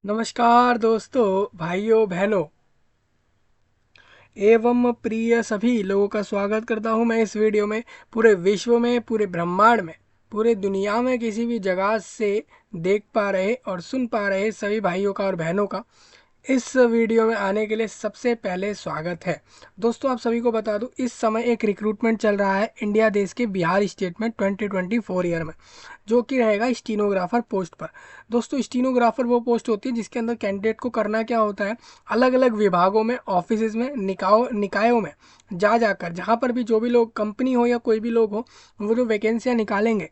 नमस्कार दोस्तों, भाइयों बहनों एवं प्रिय सभी लोगों का स्वागत करता हूं मैं इस वीडियो में। पूरे विश्व में, पूरे ब्रह्मांड में, पूरे दुनिया में किसी भी जगह से देख पा रहे और सुन पा रहे सभी भाइयों का और बहनों का इस वीडियो में आने के लिए सबसे पहले स्वागत है। दोस्तों, आप सभी को बता दूं, इस समय एक रिक्रूटमेंट चल रहा है इंडिया देश के बिहार स्टेट में 2024 ईयर में, जो कि रहेगा स्टीनोग्राफर पोस्ट पर। दोस्तों, स्टीनोग्राफर वो पोस्ट होती है जिसके अंदर कैंडिडेट को करना क्या होता है, अलग अलग विभागों में, ऑफिस में, निकायों में जा जाकर, जहाँ पर भी जो भी लोग, कंपनी हो या कोई भी लोग हो, वो जो वैकेंसियाँ निकालेंगे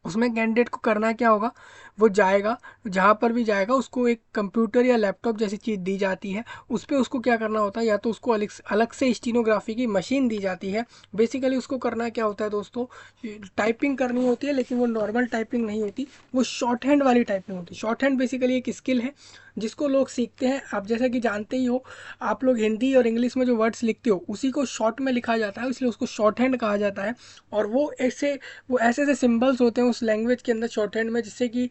उसमें कैंडिडेट को करना क्या होगा, वो जाएगा, जहाँ पर भी जाएगा उसको एक कंप्यूटर या लैपटॉप जैसी चीज़ दी जाती है। उस पर उसको क्या करना होता है, या तो उसको अलग अलग से स्टीनोग्राफी की मशीन दी जाती है। बेसिकली उसको करना क्या होता है दोस्तों, टाइपिंग करनी होती है, लेकिन वो नॉर्मल टाइपिंग नहीं होती, वो शॉर्ट हैंड वाली टाइपिंग होती है। शॉर्ट हैंड बेसिकली एक स्किल है जिसको लोग सीखते हैं। आप जैसा कि जानते ही हो, आप लोग हिंदी और इंग्लिश में जो वर्ड्स लिखते हो उसी को शॉर्ट में लिखा जाता है, इसलिए उसको शॉर्ट हैंड कहा जाता है। और वो ऐसे ऐसे सिंबल्स होते हैं उस लैंग्वेज के अंदर शॉर्ट हैंड में, जिससे कि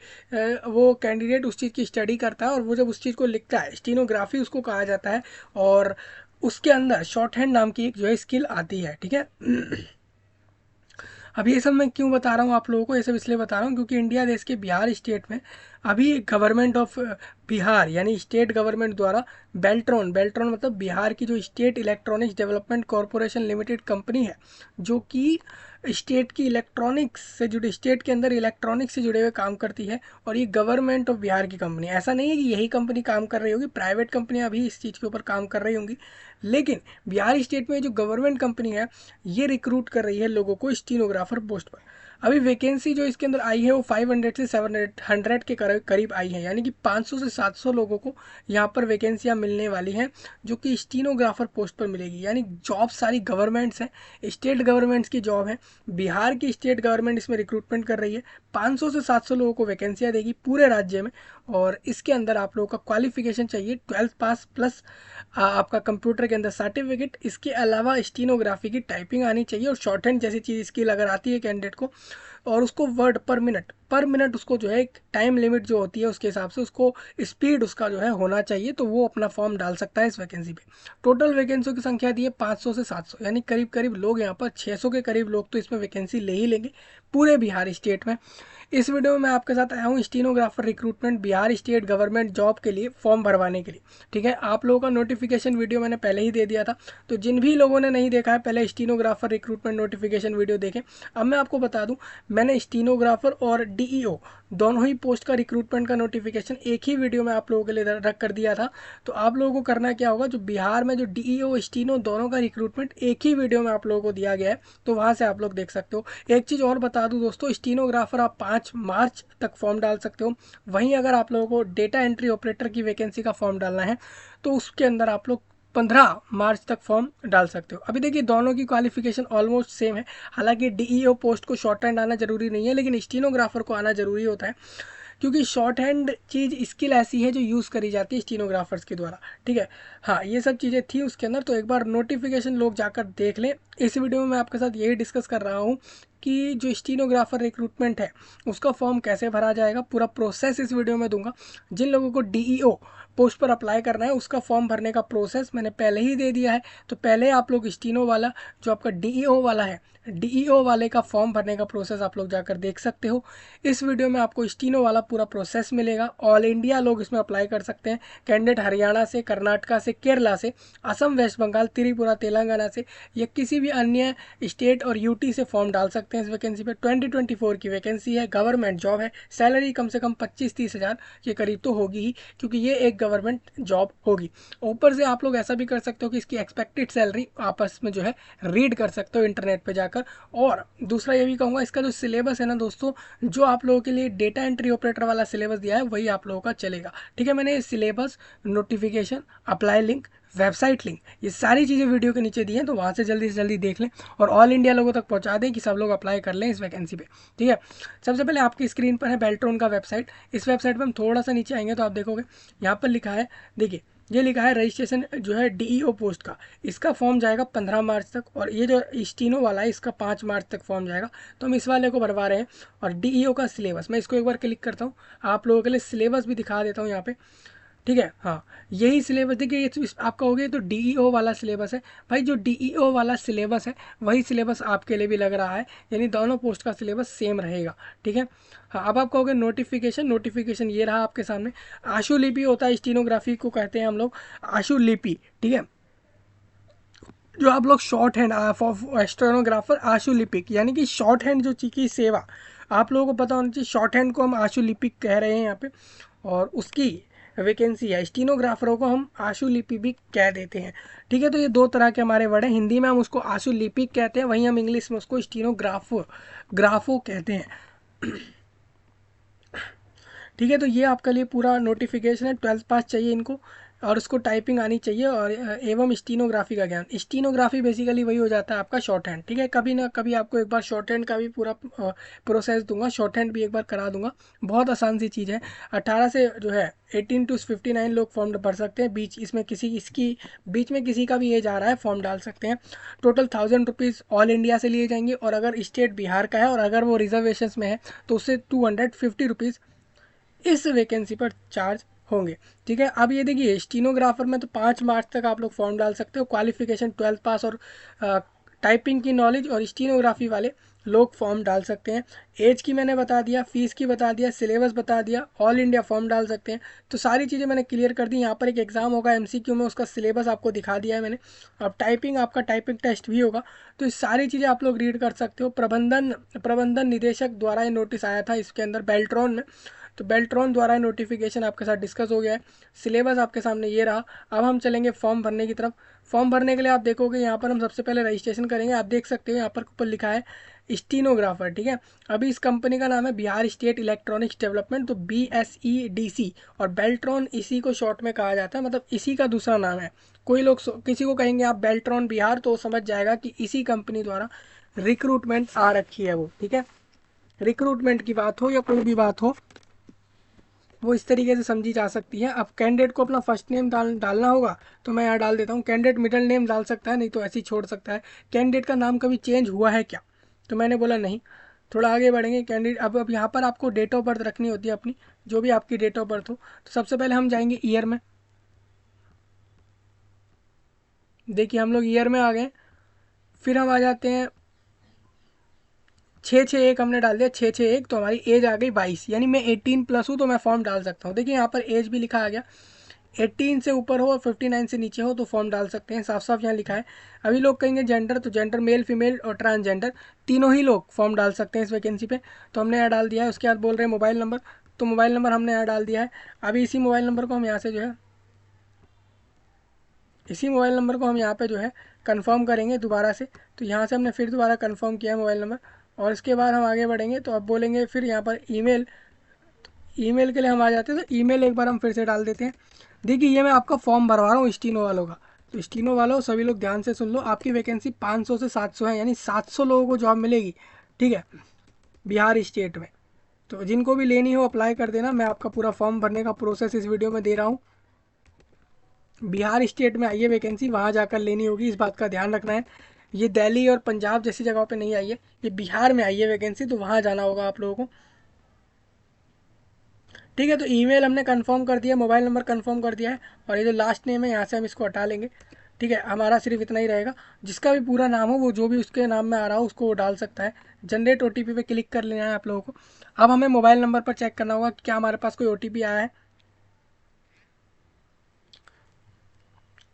वो कैंडिडेट उस चीज़ की स्टडी करता है और वो जब उस चीज़ को लिखता है, स्टीनोग्राफी उसको कहा जाता है। और उसके अंदर शॉर्ट हैंड नाम की एक जो है स्किल आती है, ठीक है। अब ये सब मैं क्यों बता रहा हूँ आप लोगों को, ये सब इसलिए बता रहा हूँ क्योंकि इंडिया देश के बिहार स्टेट में अभी गवर्नमेंट ऑफ बिहार यानी स्टेट गवर्नमेंट द्वारा बेल्ट्रॉन बेल्ट्रॉन मतलब बिहार की जो state electronics development corporation limited company है, जो कि स्टेट की इलेक्ट्रॉनिक्स से जुड़े, स्टेट के अंदर इलेक्ट्रॉनिक्स से जुड़े हुए काम करती है। और ये गवर्नमेंट ऑफ बिहार की कंपनी, ऐसा नहीं है कि यही कंपनी काम कर रही होगी, प्राइवेट कंपनियां भी इस चीज़ के ऊपर काम कर रही होंगी, लेकिन बिहार स्टेट में जो गवर्नमेंट कंपनी है ये रिक्रूट कर रही है लोगों को स्टीनोग्राफर पोस्ट पर। अभी वैकेंसी जो इसके अंदर आई है वो 500 से 700 के करीब आई है, यानी कि 500 से 700 लोगों को यहाँ पर वैकेंसियाँ मिलने वाली हैं, जो कि स्टीनोग्राफर पोस्ट पर मिलेगी। यानी जॉब सारी गवर्नमेंट्स हैं, स्टेट गवर्नमेंट्स की जॉब है। बिहार की स्टेट गवर्नमेंट इसमें रिक्रूटमेंट कर रही है, 500 से 700 लोगों को वैकेंसियाँ देगी पूरे राज्य में। और इसके अंदर आप लोगों का क्वालिफिकेशन चाहिए 12th पास प्लस आपका कंप्यूटर के अंदर सर्टिफिकेट। इसके अलावा स्टीनोग्राफी की टाइपिंग आनी चाहिए, और शॉर्ट हैंड जैसी चीज़ स्किल अगर आती है कैंडिडेट को, और उसको वर्ड पर मिनट उसको जो है एक टाइम लिमिट जो होती है उसके हिसाब से उसको स्पीड उसका जो है होना चाहिए, तो वो अपना फॉर्म डाल सकता है इस वैकेंसी पे। टोटल वैकेंसियों की संख्या दी है 500 से 700, यानी करीब करीब लोग यहाँ पर 600 के करीब लोग तो इसमें वैकेंसी ले ही लेंगे पूरे बिहार स्टेट में। इस वीडियो में मैं आपके साथ आया हूँ stenographer recruitment Bihar state government job के लिए फॉर्म भरवाने के लिए, ठीक है। आप लोगों का नोटिफिकेशन वीडियो मैंने पहले ही दे दिया था, तो जिन भी लोगों ने नहीं देखा है पहले स्टीनोग्राफर रिक्रूटमेंट नोटिफिकेशन वीडियो देखें। अब मैं आपको बता दूं, मैंने स्टीनोग्राफर और डीईओ दोनों ही पोस्ट का रिक्रूटमेंट का नोटिफिकेशन एक ही वीडियो में आप लोगों के लिए रख कर दिया था। तो आप लोगों को करना क्या होगा, जो बिहार में जो डीईओ स्टीनो दोनों का रिक्रूटमेंट एक ही वीडियो में आप लोगों को दिया गया है, तो वहाँ से आप लोग देख सकते हो। एक चीज़ और बता दूं दोस्तों, स्टीनोग्राफर आप 5 मार्च तक फॉर्म डाल सकते हो। वहीं अगर आप लोगों को डेटा एंट्री ऑपरेटर की वैकेंसी का फॉर्म डालना है तो उसके अंदर आप लोग 15 मार्च तक फॉर्म डाल सकते हो। अभी देखिए दोनों की क्वालिफिकेशन ऑलमोस्ट सेम है, हालांकि डीईओ पोस्ट को शॉर्ट हैंड आना जरूरी नहीं है, लेकिन स्टीनोग्राफर को आना जरूरी होता है, क्योंकि शॉर्ट हैंड चीज़ स्किल ऐसी है जो यूज़ करी जाती है स्टीनोग्राफर्स के द्वारा, ठीक है। हाँ, ये सब चीज़ें थी उसके अंदर, तो एक बार नोटिफिकेशन लोग जाकर देख लें। इस वीडियो में मैं आपके साथ यही डिस्कस कर रहा हूँ कि जो स्टीनोग्राफर रिक्रूटमेंट है उसका फॉर्म कैसे भरा जाएगा, पूरा प्रोसेस इस वीडियो में दूंगा। जिन लोगों को डीईओ पोस्ट पर अप्लाई करना है उसका फॉर्म भरने का प्रोसेस मैंने पहले ही दे दिया है, तो पहले आप लोग स्टीनो वाला जो आपका डीईओ वाला है, डीईओ वाले का फॉर्म भरने का प्रोसेस आप लोग जाकर देख सकते हो। इस वीडियो में आपको स्टीनो वाला पूरा प्रोसेस मिलेगा। ऑल इंडिया लोग इसमें अप्लाई कर सकते हैं, कैंडिडेट हरियाणा से, कर्नाटका से, केरला से, असम, वेस्ट बंगाल, त्रिपुरा, तेलंगाना से या किसी भी अन्य स्टेट और यूटी से फॉर्म डाल सकते हैं इस वैकेंसी पे। 2024 की वैकेंसी है, गवर्नमेंट जॉब है, सैलरी कम से कम 25-30 हज़ार के करीब तो होगी ही, क्योंकि ये एक गवर्नमेंट जॉब होगी। ऊपर से आप लोग ऐसा भी कर सकते हो कि इसकी एक्सपेक्टेड सैलरी आपस में जो है रीड कर सकते हो इंटरनेट पे जाकर। और दूसरा ये भी कहूँगा, इसका जो सिलेबस है ना दोस्तों, जो आप लोगों के लिए डेटा एंट्री ऑपरेटर वाला सिलेबस दिया है वही आप लोगों का चलेगा, ठीक है। मैंने syllabus, notification, apply link, website link, ये सारी चीज़ें वीडियो के नीचे दी हैं, तो वहाँ से जल्दी देख लें और ऑल इंडिया लोगों तक पहुँचा दें कि सब लोग अप्लाई कर लें इस वैकेंसी पे, ठीक है। सबसे पहले आपकी स्क्रीन पर है बेल्ट्रॉन का वेबसाइट। इस वेबसाइट पर हम थोड़ा सा नीचे आएंगे तो आप देखोगे यहाँ पर लिखा है, देखिए ये लिखा है रजिस्ट्रेशन जो है डीईओ पोस्ट का, इसका फॉर्म जाएगा 15 मार्च तक, और ये जो स्टीनो वाला है इसका 5 मार्च तक फॉर्म जाएगा। तो हम इस वाले को भरवा रहे हैं। और डीईओ का सिलेबस, मैं इसको एक बार क्लिक करता हूँ, आप लोगों के लिए सिलेबस भी दिखा देता हूँ यहाँ पे। ठीक है, हाँ, यही सिलेबस देखिए, ये आपका हो गया तो डीईओ वाला सिलेबस है। भाई जो डीईओ वाला सिलेबस है वही सिलेबस आपके लिए भी लग रहा है, यानी दोनों पोस्ट का सिलेबस सेम रहेगा। ठीक है, हाँ, अब आप कहोगे नोटिफिकेशन, नोटिफिकेशन ये रहा आपके सामने। आशु लिपि होता है, स्टीनोग्राफी को कहते हैं हम लोग आशु लिपि। ठीक है, जो आप लोग शॉर्ट हैंड फॉर स्टेनोग्राफर आशु लिपिक, यानी कि शॉर्ट हैंड जो चीज़ की सेवा आप लोगों को पता होना चाहिए, शॉर्ट हैंड को हम आशु लिपिक कह रहे हैं यहाँ पे, और उसकी वैकेंसी है। स्टीनोग्राफरों को हम आशु लिपि भी कह देते हैं। ठीक है, तो ये दो तरह के हमारे वर्ड हैं, हिंदी में हम उसको आशु लिपिक कहते हैं, वहीं हम इंग्लिश में उसको स्टीनोग्राफो ग्राफो कहते हैं। ठीक है, तो ये आपके लिए पूरा नोटिफिकेशन है। 12th पास चाहिए इनको, और उसको टाइपिंग आनी चाहिए, और एवं स्टीनोग्राफी का ज्ञान। स्टीनोग्राफी बेसिकली वही हो जाता है आपका शॉर्ट हैंड। ठीक है, कभी ना कभी आपको एक बार शॉर्ट हैंड का भी पूरा प्रोसेस दूंगा, शॉर्ट हैंड भी एक बार करा दूंगा। बहुत आसान सी चीज़ है। 18 से जो है 18 to 59 लोग फॉर्म भर सकते हैं। बीच इसमें किसी इसकी बीच में किसी का भी एज आ रहा है फॉर्म डाल सकते हैं। टोटल 1000 रुपीज़ ऑल इंडिया से लिए जाएंगे, और अगर स्टेट बिहार का है और अगर वो रिजर्वेशन में है तो उससे 250 रुपीज़ इस वैकेंसी पर चार्ज होंगे। ठीक है, अब ये देखिए स्टीनोग्राफर में तो 5 मार्च तक आप लोग फॉर्म डाल सकते हो। क्वालिफिकेशन 12th पास और टाइपिंग की नॉलेज, और स्टीनोग्राफी वाले लोग फॉर्म डाल सकते हैं। एज की मैंने बता दिया, फीस की बता दिया, सिलेबस बता दिया, ऑल इंडिया फॉर्म डाल सकते हैं। तो सारी चीज़ें मैंने क्लियर कर दी। यहाँ पर एक एग्जाम होगा एमसीक्यू में, उसका सिलेबस आपको दिखा दिया है मैंने। अब टाइपिंग, आपका टाइपिंग टेस्ट भी होगा। तो ये सारी चीज़ें आप लोग रीड कर सकते हो। प्रबंधन निदेशक द्वारा ये नोटिस आया था इसके अंदर बेल्ट्रॉन में। तो बेल्ट्रॉन द्वारा नोटिफिकेशन आपके साथ डिस्कस हो गया है। सिलेबस आपके सामने ये रहा। अब हम चलेंगे फॉर्म भरने की तरफ। फॉर्म भरने के लिए आप देखोगे यहाँ पर हम सबसे पहले रजिस्ट्रेशन करेंगे। आप देख सकते हो यहाँ पर ऊपर लिखा है स्टीनोग्राफर। ठीक है, अभी इस कंपनी का नाम है बिहार स्टेट इलेक्ट्रॉनिक्स डेवलपमेंट, तो BSEDC, और बेल्ट्रॉन इसी को शॉर्ट में कहा जाता है, मतलब इसी का दूसरा नाम है। कोई लोग किसी को कहेंगे आप बेल्ट्रॉन बिहार, तो समझ जाएगा कि इसी कंपनी द्वारा रिक्रूटमेंट आ रखी है वो। ठीक है, रिक्रूटमेंट की बात हो या कोई भी बात हो, वो इस तरीके से समझी जा सकती है। अब कैंडिडेट को अपना फर्स्ट नेम डालना होगा, तो मैं यहाँ डाल देता हूँ। कैंडिडेट मिडिल नेम डाल सकता है, नहीं तो ऐसे ही छोड़ सकता है। कैंडिडेट का नाम कभी चेंज हुआ है क्या, तो मैंने बोला नहीं। थोड़ा आगे बढ़ेंगे। कैंडिडेट अब यहाँ पर आपको डेट ऑफ बर्थ रखनी होती है अपनी, जो भी आपकी डेट ऑफ बर्थ हो। तो सबसे पहले हम जाएंगे ईयर में। देखिए हम लोग ईयर में आ गए। फिर हम आ जाते हैं 661 हमने डाल दिया, 661, तो हमारी एज आ गई 22, यानी मैं 18 प्लस हूँ तो मैं फॉर्म डाल सकता हूँ। देखिए यहाँ पर एज भी लिखा आ गया। 18 से ऊपर हो और 59 से नीचे हो तो फॉर्म डाल सकते हैं, साफ साफ यहाँ लिखा है। अभी लोग कहेंगे जेंडर, तो जेंडर मेल फीमेल और ट्रांसजेंडर तीनों ही लोग फॉर्म डाल सकते हैं इस वैकेंसी पे। तो हमने यहाँ डाल दिया है। उसके बाद बोल रहे हैं मोबाइल नंबर, तो मोबाइल नंबर हमने यहाँ डाल दिया है। अभी इसी मोबाइल नंबर को हम यहाँ पे जो है कंफर्म करेंगे दोबारा से। तो यहाँ से हमने फिर दोबारा कंफर्म किया है मोबाइल नंबर, और इसके बाद हम आगे बढ़ेंगे। तो अब बोलेंगे फिर यहाँ पर ईमेल, ईमेल के लिए हम आ जाते हैं। तो ईमेल एक बार हम फिर से डाल देते हैं। देखिए ये मैं आपका फॉर्म भरवा रहा हूँ स्टीनो वालों का। तो स्टीनो वालों सभी लोग ध्यान से सुन लो, आपकी वैकेंसी 500 से 700 है, यानी 700 लोगों को जॉब मिलेगी। ठीक है, बिहार स्टेट में। तो जिनको भी लेनी हो अप्लाई कर देना। मैं आपका पूरा फॉर्म भरने का प्रोसेस इस वीडियो में दे रहा हूँ। बिहार स्टेट में आई है वैकेंसी, वहाँ जाकर लेनी होगी, इस बात का ध्यान रखना है। ये दिल्ली और पंजाब जैसी जगहों पे नहीं आई है, ये बिहार में आई है वैकेंसी, तो वहाँ जाना होगा आप लोगों को। ठीक है, तो ईमेल हमने कंफर्म कर दिया, मोबाइल नंबर कंफर्म कर दिया है, और ये जो लास्ट नेम है यहाँ से हम इसको हटा लेंगे। ठीक है, हमारा सिर्फ इतना ही रहेगा। जिसका भी पूरा नाम हो वो जो भी उसके नाम में आ रहा हो उसको वो डाल सकता है। जनरेट ओटीपी पे क्लिक कर लेना है आप लोगों को। अब हमें मोबाइल नंबर पर चेक करना होगा कि क्या हमारे पास कोई ओटीपी आया है।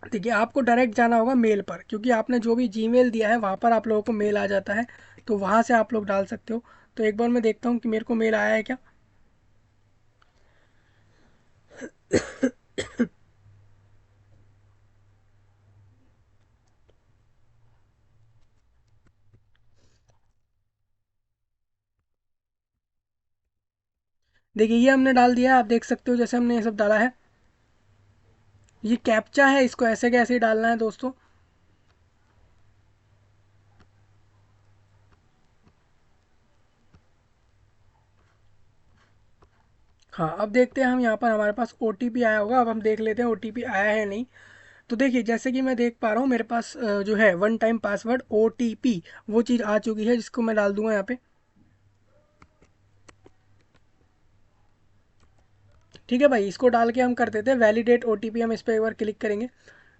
देखिए आपको डायरेक्ट जाना होगा मेल पर, क्योंकि आपने जो भी जीमेल दिया है वहाँ पर आप लोगों को मेल आ जाता है, तो वहाँ से आप लोग डाल सकते हो। तो एक बार मैं देखता हूँ कि मेरे को मेल आया है क्या। देखिए ये हमने डाल दिया है, आप देख सकते हो जैसे हमने ये सब डाला है। ये कैप्चा है, इसको ऐसे कैसे ही डालना है दोस्तों। हाँ, अब देखते हैं हम यहाँ पर हमारे पास OTP आया होगा। अब हम देख लेते हैं OTP आया है नहीं। तो देखिए जैसे कि मैं देख पा रहा हूँ मेरे पास जो है वन टाइम पासवर्ड OTP वो चीज़ आ चुकी है, जिसको मैं डाल दूंगा यहाँ पे। ठीक है भाई, इसको डाल के हम कर देते हैं वैलिडेट OTP। हम इस पर एक बार क्लिक करेंगे।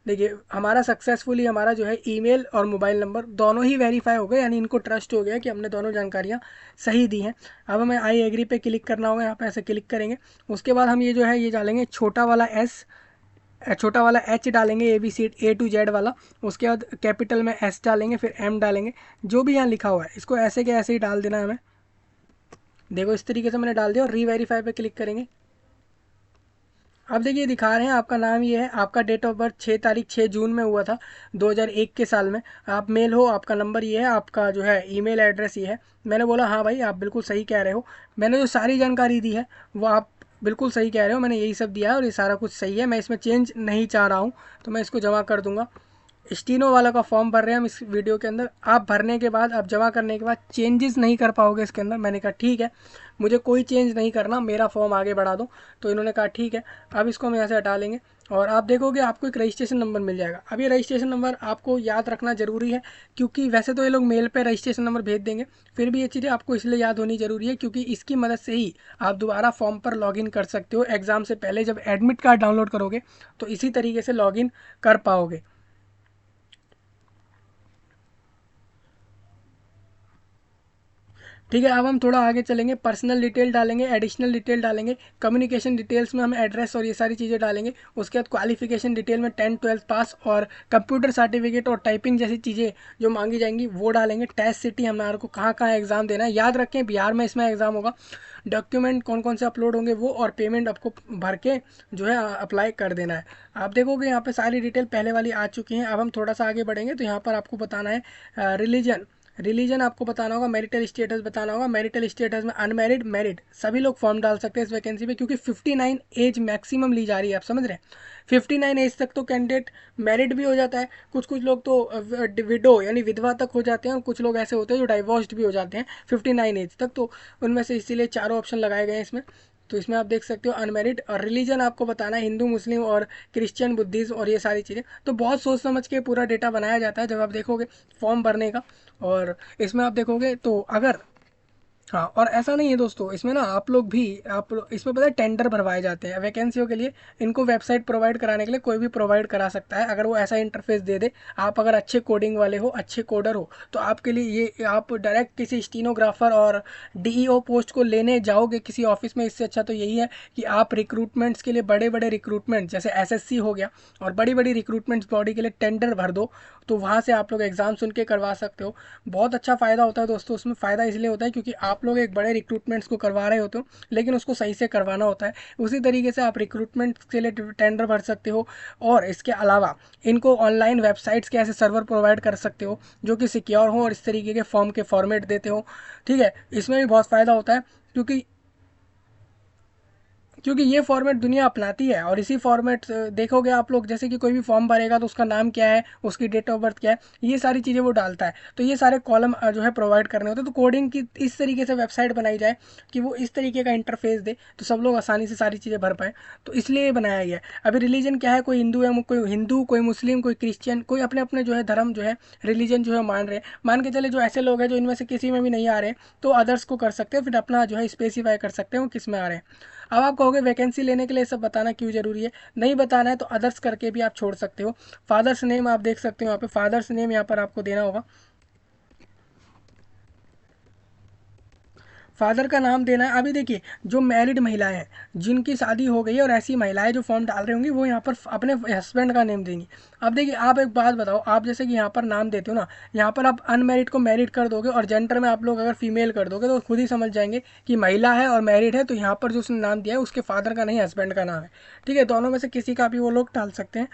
देखिए हमारा सक्सेसफुली हमारा जो है ईमेल और मोबाइल नंबर दोनों ही वेरीफाई हो गए, यानी इनको ट्रस्ट हो गया कि हमने दोनों जानकारियाँ सही दी हैं। अब हमें आई एग्री पे क्लिक करना होगा, यहाँ पे ऐसे क्लिक करेंगे। उसके बाद हम ये जो है ये डालेंगे छोटा वाला एस, छोटा वाला एच डालेंगे, A to Z वाला। उसके बाद कैपिटल में एस डालेंगे, फिर एम डालेंगे। जो भी यहाँ लिखा हुआ है इसको ऐसे के ऐसे ही डाल देना है हमें। देखो इस तरीके से मैंने डाल दिया और रीवेरीफाई पे क्लिक करेंगे। अब देखिए दिखा रहे हैं आपका नाम ये है, आपका डेट ऑफ बर्थ 6 जून में हुआ था 2001 के साल में। आप मेल हो, आपका नंबर ये है, आपका जो है ईमेल एड्रेस ये है। मैंने बोला हाँ भाई आप बिल्कुल सही कह रहे हो, मैंने जो सारी जानकारी दी है वो आप बिल्कुल सही कह रहे हो, मैंने यही सब दिया है और ये सारा कुछ सही है। मैं इसमें चेंज नहीं चाह रहा हूँ, तो मैं इसको जमा कर दूंगा। स्टीनो वाला का फॉर्म भर रहे हैं हम इस वीडियो के अंदर। आप भरने के बाद, आप जमा करने के बाद चेंजेस नहीं कर पाओगे इसके अंदर। मैंने कहा ठीक है, मुझे कोई चेंज नहीं करना, मेरा फॉर्म आगे बढ़ा दो। तो इन्होंने कहा ठीक है। अब इसको हम यहाँ से हटा लेंगे और आप देखोगे आपको एक रजिस्ट्रेशन नंबर मिल जाएगा। अब ये रजिस्ट्रेशन नंबर आपको याद रखना ज़रूरी है, क्योंकि वैसे तो ये लोग मेल पे रजिस्ट्रेशन नंबर भेज देंगे, फिर भी ये चीज़ें आपको इसलिए याद होनी ज़रूरी है क्योंकि इसकी मदद से ही आप दोबारा फॉर्म पर लॉगिन कर सकते हो। एग्ज़ाम से पहले जब एडमिट कार्ड डाउनलोड करोगे तो इसी तरीके से लॉगिन कर पाओगे। ठीक है, अब हम थोड़ा आगे चलेंगे, पर्सनल डिटेल डालेंगे, एडिशनल डिटेल डालेंगे। कम्युनिकेशन डिटेल्स में हम एड्रेस और ये सारी चीज़ें डालेंगे। उसके बाद क्वालिफिकेशन डिटेल में 10th-12th पास और कंप्यूटर सर्टिफिकेट और टाइपिंग जैसी चीज़ें जो मांगी जाएंगी वो डालेंगे। टेस्ट सिटी हमारे को कहाँ कहाँ एग्ज़ाम देना है, याद रखें बिहार में इसमें एग्ज़ाम होगा। डॉक्यूमेंट कौन कौन से अपलोड होंगे वो, और पेमेंट आपको भर के जो है अप्लाई कर देना है। आप देखोगे यहाँ पे सारी डिटेल पहले वाली आ चुकी हैं। अब हम थोड़ा सा आगे बढ़ेंगे तो यहाँ पर आपको बताना है रिलीजन आपको बताना होगा, मैरिटल स्टेटस बताना होगा। मैरिटल स्टेटस में अनमैरिड, मैरिड सभी लोग फॉर्म डाल सकते हैं इस वैकेंसी पे, क्योंकि 59 एज मैक्सिमम ली जा रही है। आप समझ रहे हैं, 59 एज तक तो कैंडिडेट मैरिड भी हो जाता है। कुछ कुछ लोग तो विडो यानी विधवा तक हो जाते हैं, और कुछ लोग ऐसे होते हैं जो डाइवोर्स्ड भी हो जाते हैं 59 एज तक। तो उनमें से इसीलिए चारों ऑप्शन लगाए गए हैं इसमें। तो इसमें आप देख सकते हो अनमैरिड, और रिलीजन आपको बताना है हिंदू, मुस्लिम और क्रिश्चियन, बुद्धिज्म और ये सारी चीज़ें। तो बहुत सोच समझ के पूरा डेटा बनाया जाता है जब आप देखोगे फॉर्म भरने का। और इसमें आप देखोगे तो अगर, हाँ, और ऐसा नहीं है दोस्तों, इसमें ना आप लोग भी, इसमें पता है टेंडर भरवाए जाते हैं वैकेंसियों के लिए। इनको वेबसाइट प्रोवाइड कराने के लिए कोई भी प्रोवाइड करा सकता है, अगर वो ऐसा इंटरफेस दे दे। आप अगर अच्छे कोडिंग वाले हो, अच्छे कोडर हो, तो आपके लिए ये, आप डायरेक्ट किसी स्टीनोग्राफर और DEO पोस्ट को लेने जाओगे किसी ऑफिस में, इससे अच्छा तो यही है कि आप रिक्रूटमेंट्स के लिए, बड़े बड़े रिक्रूटमेंट जैसे SSC हो गया और बड़ी बड़ी रिक्रूटमेंट्स बॉडी के लिए टेंडर भर दो। तो वहाँ से आप लोग एग्ज़ाम सुन के करवा सकते हो। बहुत अच्छा फ़ायदा होता है दोस्तों। उसमें फ़ायदा इसलिए होता है क्योंकि आप लोग एक बड़े रिक्रूटमेंट्स को करवा रहे होते हो, लेकिन उसको सही से करवाना होता है। उसी तरीके से आप रिक्रूटमेंट के लिए टेंडर भर सकते हो, और इसके अलावा इनको ऑनलाइन वेबसाइट्स के ऐसे सर्वर प्रोवाइड कर सकते हो जो कि सिक्योर हो और इस तरीके के फॉर्म के फॉर्मेट देते हो। ठीक है, इसमें भी बहुत फ़ायदा होता है क्योंकि ये फॉर्मेट दुनिया अपनाती है। और इसी फॉर्मेट देखोगे आप लोग, जैसे कि कोई भी फॉर्म भरेगा तो उसका नाम क्या है, उसकी डेट ऑफ बर्थ क्या है, ये सारी चीज़ें वो डालता है। तो ये सारे कॉलम जो है प्रोवाइड करने होते हैं। तो कोडिंग की इस तरीके से वेबसाइट बनाई जाए कि वो इस तरीके का इंटरफेस दे, तो सब लोग आसानी से सारी चीज़ें भर पाएँ। तो इसलिए ये बनाया गया है। अभी रिलीजन क्या है, कोई हिंदू है, कोई हिंदू, कोई मुस्लिम, कोई क्रिश्चियन, कोई अपने अपने जो है धर्म जो है, रिलीजन जो है मान रहे हैं। मान के चले जो ऐसे लोग हैं जो इनमें से किसी में भी नहीं आ रहे, तो अदर्स को कर सकते हैं, फिर अपना जो है स्पेसिफाई कर सकते हैं वो किस में आ रहे हैं। अब आप कहोगे वैकेंसी लेने के लिए सब बताना क्यों ज़रूरी है। नहीं बताना है तो अदर्स करके भी आप छोड़ सकते हो। फादर्स नेम आप देख सकते हो यहाँ पे, फादर्स नेम यहाँ पर आपको देना होगा। फादर का नाम देना है। अभी देखिए जो मैरिड महिलाएं हैं, जिनकी शादी हो गई है, और ऐसी महिलाएं जो फॉर्म डाल रही होंगी, वो यहाँ पर अपने हस्बैंड का नेम देंगी। अब देखिए आप एक बात बताओ, आप जैसे कि यहाँ पर नाम देते हो ना, यहाँ पर आप अनमैरिड को मैरिड कर दोगे और जेंडर में आप लोग अगर फीमेल कर दोगे तो खुद ही समझ जाएंगे कि महिला है और मैरिड है। तो यहाँ पर जो उसने नाम दिया है उसके फादर का नहीं, हस्बैंड का नाम है। ठीक है, दोनों में से किसी का भी वो लोग डाल सकते हैं,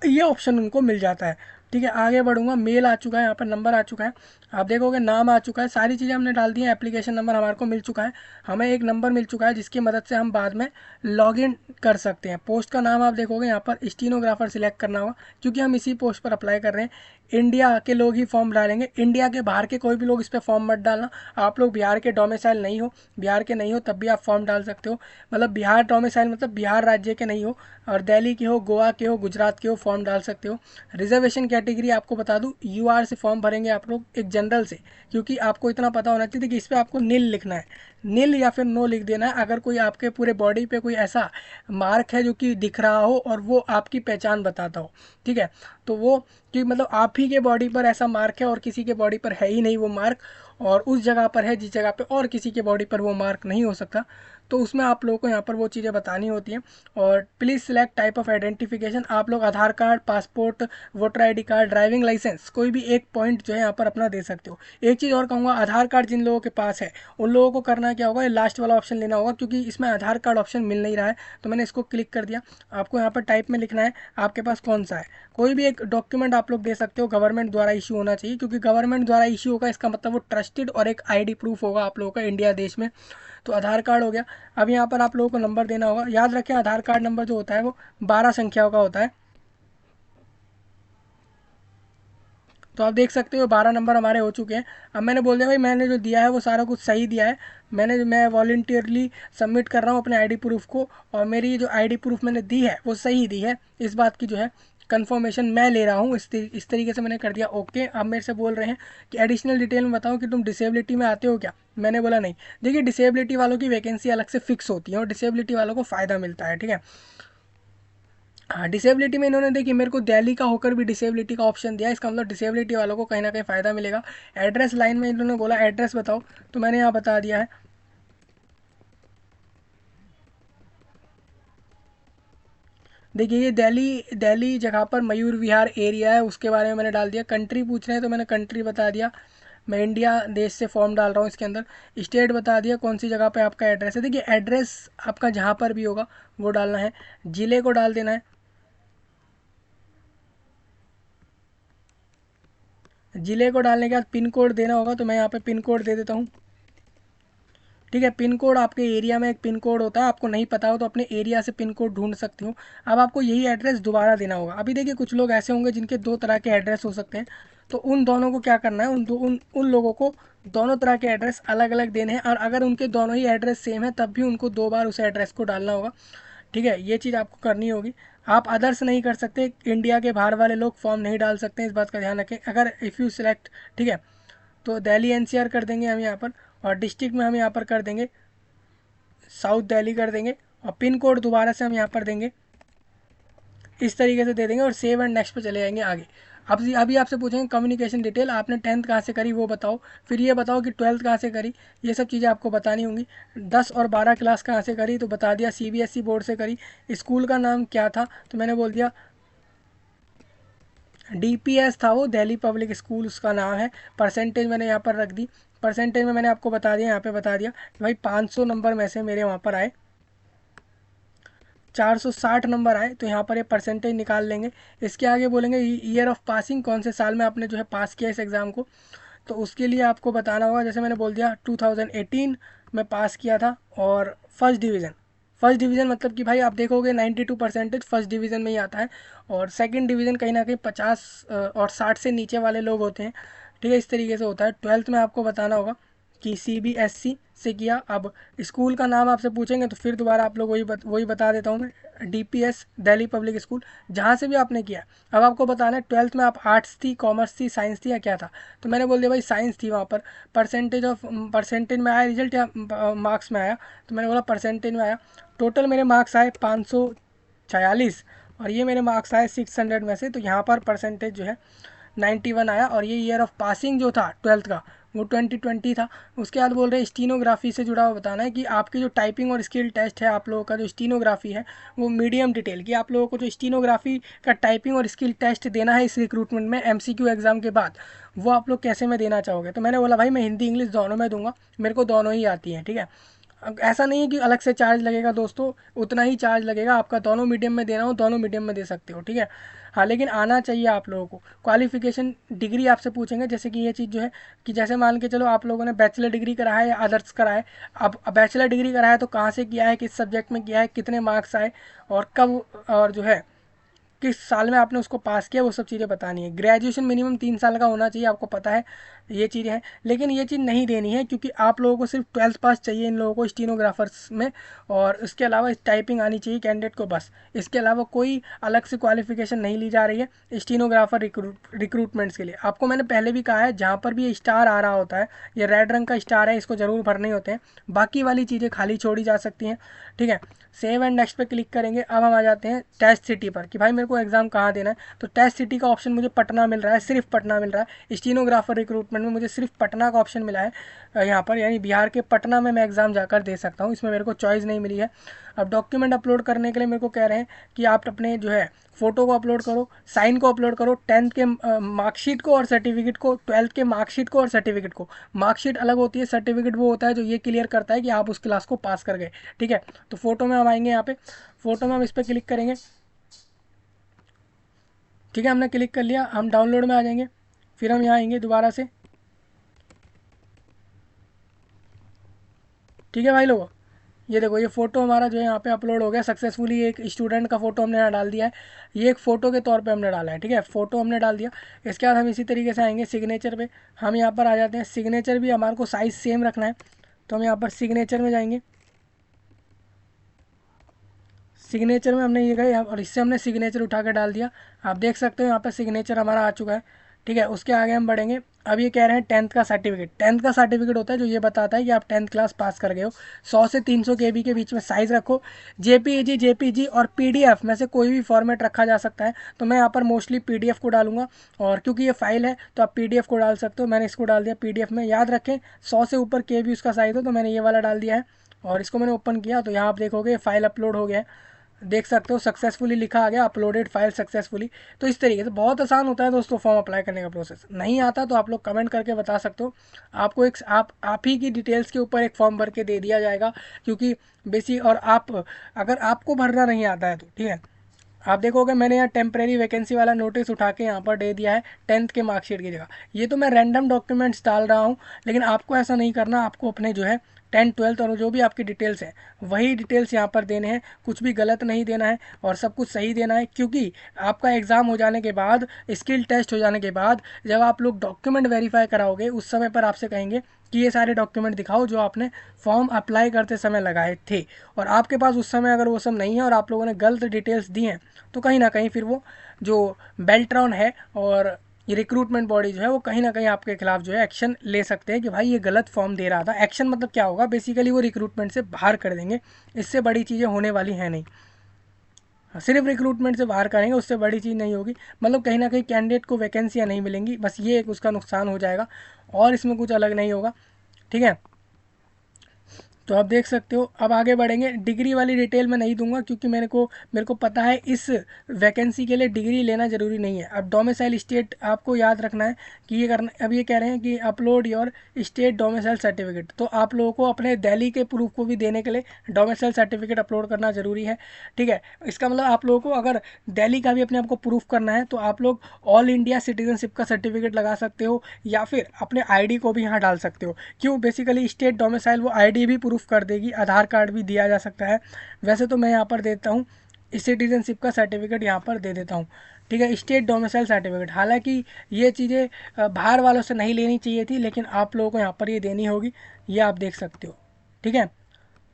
ये ऑप्शन उनको मिल जाता है। ठीक है, आगे बढ़ूंगा। मेल आ चुका है, यहाँ पर नंबर आ चुका है, आप देखोगे नाम आ चुका है, सारी चीज़ें हमने डाल दी हैं। एप्लीकेशन नंबर हमारे को मिल चुका है, हमें एक नंबर मिल चुका है जिसकी मदद से हम बाद में लॉगिन कर सकते हैं। पोस्ट का नाम आप देखोगे यहाँ पर स्टीनोग्राफर सिलेक्ट करना होगा, क्योंकि हम इसी पोस्ट पर अप्लाई कर रहे हैं। इंडिया के लोग ही फॉर्म डालेंगे, इंडिया के बाहर के कोई भी लोग इस पर फॉर्म मत डालना। आप लोग बिहार के डोमिसाइल नहीं हो, बिहार के नहीं हो तब भी आप फॉर्म डाल सकते हो, मतलब बिहार डोमिसाइल मतलब बिहार राज्य के नहीं हो, और दिल्ली के हो, गोवा के हो, गुजरात के हो, फॉर्म डाल सकते हो। रिजर्वेशन कैटेगरी आपको बता दूं, यूआर से फॉर्म भरेंगे आप लोग, एक जनरल से, क्योंकि आपको इतना पता होना चाहिए कि इस पर आपको नील लिखना है, नील या फिर नो लिख देना है। अगर कोई आपके पूरे बॉडी पे कोई ऐसा मार्क है जो कि दिख रहा हो और वो आपकी पहचान बताता हो, ठीक है, तो वो कि मतलब आप ही के बॉडी पर ऐसा मार्क है और किसी के बॉडी पर है ही नहीं वो मार्क, और उस जगह पर है जिस जगह पे और किसी के बॉडी पर वो मार्क नहीं हो सकता, तो उसमें आप लोगों को यहाँ पर वो चीज़ें बतानी होती हैं। और please select type of identification, आप लोग Aadhaar card, passport, voter ID card, driving licence, कोई भी एक पॉइंट जो है यहाँ पर अपना दे सकते हो। एक चीज़ और कहूँगा, आधार कार्ड जिन लोगों के पास है उन लोगों को करना क्या होगा, ये लास्ट वाला ऑप्शन लेना होगा, क्योंकि इसमें आधार कार्ड ऑप्शन मिल नहीं रहा है, तो मैंने इसको क्लिक कर दिया। आपको यहाँ पर टाइप में लिखना है आपके पास कौन सा है, कोई भी एक डॉक्यूमेंट आप लोग दे सकते हो, गवर्नमेंट द्वारा इशू होना चाहिए, क्योंकि गवर्नमेंट द्वारा इशू होगा इसका मतलब वो ट्रस्टेड और एक आईडी प्रूफ होगा आप लोगों का इंडिया देश में। तो आधार कार्ड हो गया। अब यहाँ पर आप लोगों को नंबर देना होगा, याद रखें आधार कार्ड नंबर जो होता है वो 12 संख्याओं का होता है। तो आप देख सकते हो 12 नंबर हमारे हो चुके हैं। अब मैंने बोल दिया भाई मैंने जो दिया है वो सारा कुछ सही दिया है, मैं वॉलंटियरली सबमिट कर रहा हूँ अपने आईडी प्रूफ को, और मेरी जो आईडी प्रूफ मैंने दी है वो सही दी है, इस बात की जो है कंफर्मेशन मैं ले रहा हूँ। इस तरीके से मैंने कर दिया ओके। अब मेरे से बोल रहे हैं कि एडिशनल डिटेल में बताओ कि तुम डिसेबिलिटी में आते हो क्या, मैंने बोला नहीं। देखिए डिसेबिलिटी वालों की वैकेंसी अलग से फिक्स होती है और डिसेबिलिटी वालों को फ़ायदा मिलता है, ठीक है। हाँ डिसेबिलिटी में इन्होंने देखिए मेरे को दिल्ली का होकर भी डिसेबिलिटी का ऑप्शन दिया, इसका मतलब डिसेबिलिटी वालों को कहीं ना कहीं फ़ायदा मिलेगा। एड्रेस लाइन में इन्होंने बोला एड्रेस बताओ, तो मैंने यहाँ बता दिया है। देखिए ये दिल्ली दिल्ली जगह पर मयूर विहार एरिया है, उसके बारे में मैंने डाल दिया। कंट्री पूछ रहे हैं तो मैंने कंट्री बता दिया, मैं इंडिया देश से फॉर्म डाल रहा हूँ इसके अंदर। स्टेट बता दिया कौन सी जगह पे आपका एड्रेस है, देखिए एड्रेस आपका जहाँ पर भी होगा वो डालना है। ज़िले को डाल देना है, ज़िले को डालने के बाद पिन कोड देना होगा, तो मैं यहाँ पे पिन कोड दे देता हूँ, ठीक है। पिन कोड आपके एरिया में एक पिन कोड होता है, आपको नहीं पता हो तो अपने एरिया से पिन कोड ढूंढ सकते हो। अब आपको यही एड्रेस दोबारा देना होगा। अभी देखिए कुछ लोग ऐसे होंगे जिनके दो तरह के एड्रेस हो सकते हैं, तो उन दोनों को क्या करना है, उन लोगों को दोनों तरह के एड्रेस अलग अलग देने हैं, और अगर उनके दोनों ही एड्रेस सेम है तब भी उनको 2 बार उस एड्रेस को डालना होगा, ठीक है। ये चीज़ आपको करनी होगी। आप अदर्स नहीं कर सकते, इंडिया के बाहर वाले लोग फॉर्म नहीं डाल सकते, इस बात का ध्यान रखें। अगर इफ़ यू सिलेक्ट, ठीक है, तो दिल्ली एनसीआर कर देंगे हम यहाँ पर, और डिस्ट्रिक्ट में हम यहाँ पर कर देंगे साउथ दिल्ली कर देंगे, और पिन कोड दोबारा से हम यहाँ पर देंगे, इस तरीके से दे देंगे, और सेव एंड नेक्स्ट पे चले जाएंगे आगे। अब अभी आपसे पूछेंगे कम्युनिकेशन डिटेल, आपने 10th कहाँ से करी वो बताओ, फिर ये बताओ कि 12th कहाँ से करी, ये सब चीज़ें आपको बतानी होंगी। 10 और 12 क्लास कहाँ से करी, तो बता दिया सीबीएसई बोर्ड से करी। स्कूल का नाम क्या था, तो मैंने बोल दिया डीपीएस था वो, दिल्ली पब्लिक स्कूल उसका नाम है। परसेंटेज मैंने यहाँ पर रख दी, परसेंटेज में मैंने आपको बता दिया, यहाँ पे बता दिया कि भाई 500 नंबर में से मेरे वहाँ पर आए 460 नंबर आए, तो यहाँ पर ये परसेंटेज निकाल लेंगे। इसके आगे बोलेंगे ईयर ऑफ पासिंग, कौन से साल में आपने जो है पास किया इस एग्ज़ाम को, तो उसके लिए आपको बताना होगा। जैसे मैंने बोल दिया 2018 में पास किया था, और फर्स्ट डिवीज़न, फर्स्ट डिवीज़न मतलब कि भाई आप देखोगे 92 परसेंटेज फर्स्ट डिवीज़न में ही आता है, और सेकंड डिवीज़न कहीं ना कहीं 50 और 60 से नीचे वाले लोग होते हैं, ठीक है, इस तरीके से होता है। 12th में आपको बताना होगा कि सीबीएसई से किया। अब स्कूल का नाम आपसे पूछेंगे तो फिर दोबारा आप लोग वही बता देता हूँ मैं, डीपीएस दिल्ली पब्लिक स्कूल, जहाँ से भी आपने किया। अब आपको बताना है 12th में आप आर्ट्स थी, कॉमर्स थी, साइंस थी, या क्या था, तो मैंने बोल दिया भाई साइंस थी। वहाँ पर परसेंटेज में आया रिजल्ट या मार्क्स में आया, तो मैंने बोला परसेंटेज में आया। टोटल मेरे मार्क्स आए 546, और ये मेरे मार्क्स आए 600 में से, तो यहाँ पर परसेंटेज जो है 91 आया। और ये ईयर ऑफ पासिंग जो था 12th का वो 2020 था। उसके बाद बोल रहे हैं स्टीनोग्राफी से जुड़ा हुआ बताना है कि आपकी जो टाइपिंग और स्किल टेस्ट है, आप लोगों का जो स्टीनोग्राफी है वो मीडियम डिटेल की, आप लोगों को जो स्टीनोग्राफी का टाइपिंग और स्किल टेस्ट देना है इस रिक्रूटमेंट में एमसीक्यू एग्ज़ाम के बाद, वो आप लोग कैसे में देना चाहोगे, तो मैंने बोला भाई मैं हिंदी इंग्लिश दोनों में दूंगा, मेरे को दोनों ही आती हैं, ठीक है। अब ऐसा नहीं है कि अलग से चार्ज लगेगा दोस्तों, उतना ही चार्ज लगेगा, आपका दोनों मीडियम में देना हो दोनों मीडियम में दे सकते हो, ठीक है। हाँ लेकिन आना चाहिए आप लोगों को। क्वालिफिकेशन डिग्री आपसे पूछेंगे, जैसे कि ये चीज़ जो है कि जैसे मान के चलो आप लोगों ने बैचलर डिग्री करा है या अदर्स करा है। अब बैचलर डिग्री करा है तो कहाँ से किया है, किस सब्जेक्ट में किया है, कितने मार्क्स आए, और कब, और जो है किस साल में आपने उसको पास किया, वो सब चीज़ें बतानी है। ग्रेजुएशन मिनिमम 3 साल का होना चाहिए, आपको पता है ये चीज़ें हैं, लेकिन ये चीज़ नहीं देनी है क्योंकि आप लोगों को सिर्फ 12th पास चाहिए इन लोगों को स्टीनोग्राफर्स में, और इसके अलावा टाइपिंग आनी चाहिए कैंडिडेट को बस। इसके अलावा कोई अलग से क्वालिफिकेशन नहीं ली जा रही है स्टीनोग्राफर रिक्रूटमेंट्स के लिए। आपको मैंने पहले भी कहा है, जहाँ पर भी ये स्टार आ रहा होता है, ये रेड रंग का स्टार है, इसको ज़रूर भरने होते हैं, बाकी वाली चीज़ें खाली छोड़ी जा सकती हैं, ठीक है। सेव एंड नेक्स्ट पे क्लिक करेंगे। अब हम आ जाते हैं टेस्ट सिटी पर कि भाई मेरे को एग्जाम कहाँ देना है। तो टेस्ट सिटी का ऑप्शन मुझे पटना मिल रहा है, सिर्फ पटना मिल रहा है। स्टीनोग्राफर रिक्रूटमेंट में मुझे सिर्फ पटना का ऑप्शन मिला है यहाँ पर, यानी बिहार के पटना में मैं एग्ज़ाम जाकर दे सकता हूँ, इसमें मेरे को चॉइस नहीं मिली है। अब डॉक्यूमेंट अपलोड करने के लिए मेरे को कह रहे हैं कि आप अपने जो है फ़ोटो को अपलोड करो, साइन को अपलोड करो, 10th के मार्कशीट को और सर्टिफिकेट को, 12th के मार्कशीट को और सर्टिफिकेट को। मार्कशीट अलग होती है, सर्टिफिकेट वो होता है जो ये क्लियर करता है कि आप उस क्लास को पास कर गए, ठीक है। तो फोटो में हम आएंगे, यहाँ पे फोटो में हम इस पर क्लिक करेंगे, ठीक है। हमने क्लिक कर लिया, हम डाउनलोड में आ जाएंगे, फिर हम यहाँ आएंगे दोबारा से, ठीक है भाई लोगों। ये देखो, ये फ़ोटो हमारा जो है यहाँ पे अपलोड हो गया सक्सेसफुली। एक स्टूडेंट का फ़ोटो हमने यहाँ डाल दिया है, ये एक फ़ोटो के तौर पे हमने डाला है, ठीक है। फ़ोटो हमने डाल दिया। इसके बाद हम इसी तरीके से आएंगे सिग्नेचर पे, हम यहाँ पर आ जाते हैं। सिग्नेचर भी हमारे को साइज़ सेम रखना है, तो हम यहाँ पर सिग्नेचर में जाएंगे। सिग्नेचर में हमने ये गए और इससे हमने सिग्नेचर उठा कर डाल दिया। आप देख सकते हो यहाँ पर सिग्नेचर हमारा आ चुका है, ठीक है। उसके आगे हम बढ़ेंगे। अब ये कह रहे हैं 10th का सर्टिफिकेट। 10th का सर्टिफिकेट होता है जो ये बताता है कि आप 10th क्लास पास कर गए हो। 100 से 300 KB के बीच में साइज़ रखो। JPG और PDF में से कोई भी फॉर्मेट रखा जा सकता है, तो मैं यहाँ पर मोस्टली PDF को डालूंगा, और क्योंकि ये फाइल है तो आप PDF को डाल सकते हो। मैंने इसको डाल दिया PDF में। याद रखें 100 से ऊपर KB उसका साइज़ हो, तो मैंने ये वाला डाल दिया है, और इसको मैंने ओपन किया तो यहाँ आप देखोगे फाइल अपलोड हो गया है। देख सकते हो सक्सेसफुली लिखा आ गया, अपलोडेड फाइल सक्सेसफुली। तो इस तरीके से बहुत आसान होता है दोस्तों फॉर्म अप्लाई करने का प्रोसेस। नहीं आता तो आप लोग कमेंट करके बता सकते हो, आपको एक आप ही की डिटेल्स के ऊपर एक फॉर्म भर के दे दिया जाएगा, क्योंकि बेसिक, और आप अगर आपको भरना नहीं आता है तो ठीक है। आप देखोगे मैंने यहाँ टेम्प्रेरी वैकेंसी वाला नोटिस उठा के यहाँ पर दे दिया है 10th के मार्कशीट की जगह। ये तो मैं रैंडम डॉक्यूमेंट्स डाल रहा हूँ, लेकिन आपको ऐसा नहीं करना। आपको अपने जो है 10th 12th और जो भी आपकी डिटेल्स है वही डिटेल्स यहाँ पर देने हैं, कुछ भी गलत नहीं देना है और सब कुछ सही देना है। क्योंकि आपका एग्ज़ाम हो जाने के बाद, स्किल टेस्ट हो जाने के बाद, जब आप लोग डॉक्यूमेंट वेरीफाई कराओगे उस समय पर आपसे कहेंगे कि ये सारे डॉक्यूमेंट दिखाओ जो आपने फॉर्म अप्लाई करते समय लगाए थे, और आपके पास उस समय अगर वो सब नहीं है और आप लोगों ने गलत डिटेल्स दी हैं, तो कहीं ना कहीं फिर वो जो बेल्ट्रॉन है और ये रिक्रूटमेंट बॉडी जो है वो कहीं ना कहीं आपके खिलाफ जो है एक्शन ले सकते हैं कि भाई ये गलत फॉर्म दे रहा था। एक्शन मतलब क्या होगा, बेसिकली वो रिक्रूटमेंट से बाहर कर देंगे। इससे बड़ी चीज़ें होने वाली हैं नहीं, सिर्फ रिक्रूटमेंट से बाहर करेंगे, उससे बड़ी चीज़ नहीं होगी। मतलब कहीं ना कहीं कैंडिडेट को वैकेंसियाँ नहीं मिलेंगी, बस ये एक उसका नुकसान हो जाएगा, और इसमें कुछ अलग नहीं होगा, ठीक है। तो आप देख सकते हो। अब आगे बढ़ेंगे। डिग्री वाली डिटेल मैं नहीं दूंगा क्योंकि मेरे को पता है इस वैकेंसी के लिए डिग्री लेना ज़रूरी नहीं है। अब डोमिसाइल स्टेट आपको याद रखना है कि ये करना। अब ये कह रहे हैं कि upload your state domicile certificate, तो आप लोगों को अपने दिल्ली के प्रूफ को भी देने के लिए डोमिसाइल सर्टिफिकेट अपलोड करना ज़रूरी है, ठीक है। इसका मतलब आप लोगों को अगर दिल्ली का भी अपने आप को प्रूफ करना है तो आप लोग ऑल इंडिया सिटीजनशिप का सर्टिफिकेट लगा सकते हो, या फिर अपने ID को भी यहाँ डाल सकते हो। क्यों, बेसिकली स्टेट डोमिसाइल वो ID भी प्रूफ कर देगी, आधार कार्ड भी दिया जा सकता है। वैसे तो मैं यहाँ पर देता हूँ सिटीजनशिप का सर्टिफिकेट, यहाँ पर दे देता हूँ, ठीक है, स्टेट डोमिसाइल सर्टिफिकेट। हालांकि ये चीज़ें बाहर वालों से नहीं लेनी चाहिए थी, लेकिन आप लोगों को यहाँ पर ये देनी होगी, ये आप देख सकते हो, ठीक है।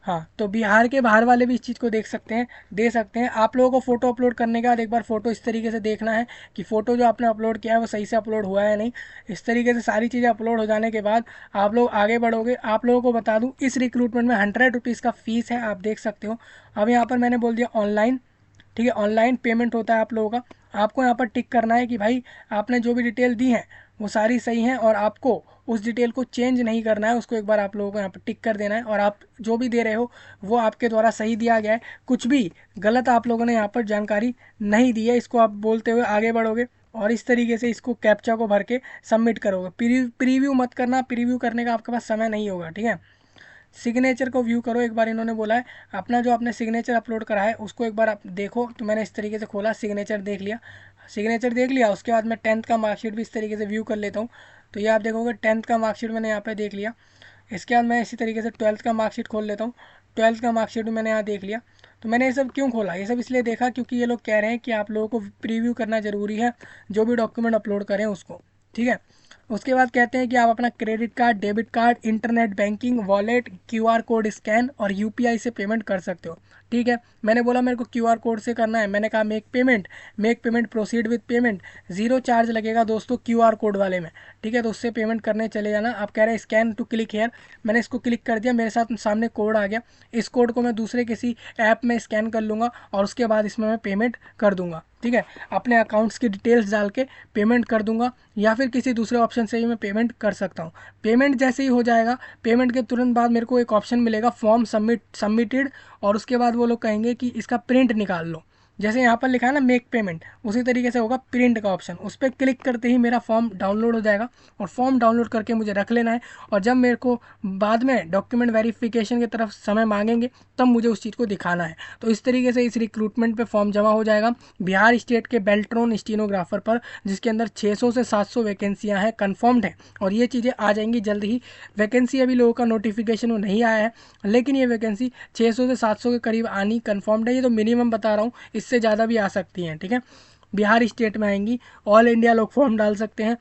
हाँ, तो बिहार के बाहर वाले भी इस चीज़ को देख सकते हैं, दे सकते हैं। आप लोगों को फ़ोटो अपलोड करने के बाद एक बार फ़ोटो इस तरीके से देखना है कि फ़ोटो जो आपने अपलोड किया है वो सही से अपलोड हुआ है नहीं। इस तरीके से सारी चीज़ें अपलोड हो जाने के बाद आप लोग आगे बढ़ोगे। आप लोगों को बता दूँ इस रिक्रूटमेंट में 100 रुपीज़ का फ़ीस है, आप देख सकते हो। अब यहाँ पर मैंने बोल दिया ऑनलाइन, ठीक है, ऑनलाइन पेमेंट होता है आप लोगों का। आपको यहाँ पर टिक करना है कि भाई आपने जो भी डिटेल दी है वो सारी सही हैं, और आपको उस डिटेल को चेंज नहीं करना है, उसको एक बार आप लोगों को यहाँ पर टिक कर देना है। और आप जो भी दे रहे हो वो आपके द्वारा सही दिया गया है, कुछ भी गलत आप लोगों ने यहाँ पर जानकारी नहीं दी है, इसको आप बोलते हुए आगे बढ़ोगे और इस तरीके से इसको कैप्चा को भर के सबमिट करोगे। प्रीव्यू मत करना, प्रीव्यू करने का आपके पास समय नहीं होगा, ठीक है। सिग्नेचर को व्यू करो एक बार, इन्होंने बोला है अपना जो आपने सिग्नेचर अपलोड करा है उसको एक बार आप देखो। तो मैंने इस तरीके से खोला, सिग्नेचर देख लिया, सिग्नेचर देख लिया। उसके बाद मैं 10th का मार्कशीट भी इस तरीके से व्यू कर लेता हूँ। तो ये आप देखोगे 10th का मार्कशीट मैंने यहाँ पे देख लिया। इसके बाद मैं इसी तरीके से 12th का मार्कशीट खोल लेता हूँ, 12th का मार्कशीट भी मैंने यहाँ देख लिया। तो मैंने ये सब क्यों खोला, ये सब इसलिए देखा क्योंकि ये लोग कह रहे हैं कि आप लोगों को प्रीव्यू करना ज़रूरी है जो भी डॉक्यूमेंट अपलोड करें उसको, ठीक है। उसके बाद कहते हैं कि आप अपना credit card, debit card, internet banking, wallet, QR code scan और यूपीआई से पेमेंट कर सकते हो, ठीक है। मैंने बोला मेरे को क्यूआर कोड से करना है, मैंने कहा make payment, proceed with payment, zero charge लगेगा दोस्तों क्यूआर कोड वाले में, ठीक है। तो उससे पेमेंट करने चले जाना। आप कह रहे हैं स्कैन टू क्लिक हेयर, मैंने इसको क्लिक कर दिया, मेरे साथ सामने कोड आ गया। इस कोड को मैं दूसरे किसी ऐप में स्कैन कर लूँगा और उसके बाद इसमें मैं पेमेंट कर दूँगा, ठीक है। अपने अकाउंट्स की डिटेल्स डाल के पेमेंट कर दूँगा या फिर किसी दूसरे ऑप्शन से ही मैं पेमेंट कर सकता हूँ। पेमेंट जैसे ही हो जाएगा, पेमेंट के तुरंत बाद मेरे को एक ऑप्शन मिलेगा फॉर्म सबमिटेड, और उसके बाद वो लोग कहेंगे कि इसका प्रिंट निकाल लो। जैसे यहाँ पर लिखा है ना मेक पेमेंट, उसी तरीके से होगा प्रिंट का ऑप्शन, उस पर क्लिक करते ही मेरा फॉर्म डाउनलोड हो जाएगा और फॉर्म डाउनलोड करके मुझे रख लेना है। और जब मेरे को बाद में डॉक्यूमेंट वेरिफिकेशन की तरफ समय मांगेंगे तब मुझे उस चीज़ को दिखाना है। तो इस तरीके से इस रिक्रूटमेंट पे फॉर्म जमा हो जाएगा बिहार स्टेट के बेल्ट्रॉन स्टीनोग्राफर पर, जिसके अंदर 600 से 700 वैकेंसियाँ हैं, कन्फर्म्ड है और ये चीज़ें आ जाएंगी जल्द ही। वैकेंसी अभी लोगों का नोटिफिकेशन नहीं आया है, लेकिन ये वैकेंसी 600 से 700 के करीब आनी कन्फर्म्ड है। ये तो मिनिमम बता रहा हूँ, इससे ज़्यादा भी आ सकती हैं, ठीक है। बिहार स्टेट में आएंगी। ऑल इंडिया लोग फॉर्म डाल सकते हैं।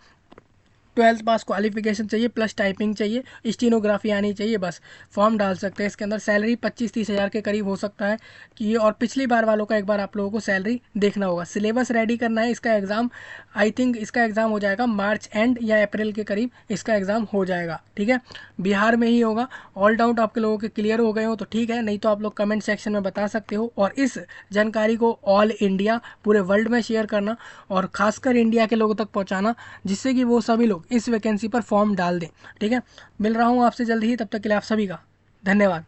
12th पास क्वालिफिकेशन चाहिए, प्लस टाइपिंग चाहिए, स्टीनोग्राफी आनी चाहिए, बस फॉर्म डाल सकते हैं। इसके अंदर सैलरी 25-30 हज़ार के करीब हो सकता है कि, और पिछली बार वालों का एक बार आप लोगों को सैलरी देखना होगा। सिलेबस रेडी करना है। इसका एग्ज़ाम आई थिंक इसका एग्ज़ाम हो जाएगा मार्च एंड या अप्रैल के करीब इसका एग्ज़ाम हो जाएगा, ठीक है। बिहार में ही होगा। ऑल डाउट आपके लोगों के क्लियर हो गए हो तो ठीक है, नहीं तो आप लोग कमेंट सेक्शन में बता सकते हो। और इस जानकारी को ऑल इंडिया पूरे वर्ल्ड में शेयर करना और खासकर इंडिया के लोगों तक पहुँचाना, जिससे कि वो सभी लोग इस वैकेंसी पर फॉर्म डाल दें, ठीक है। मिल रहा हूँ आपसे जल्द ही, तब तक के लिए आप सभी का धन्यवाद।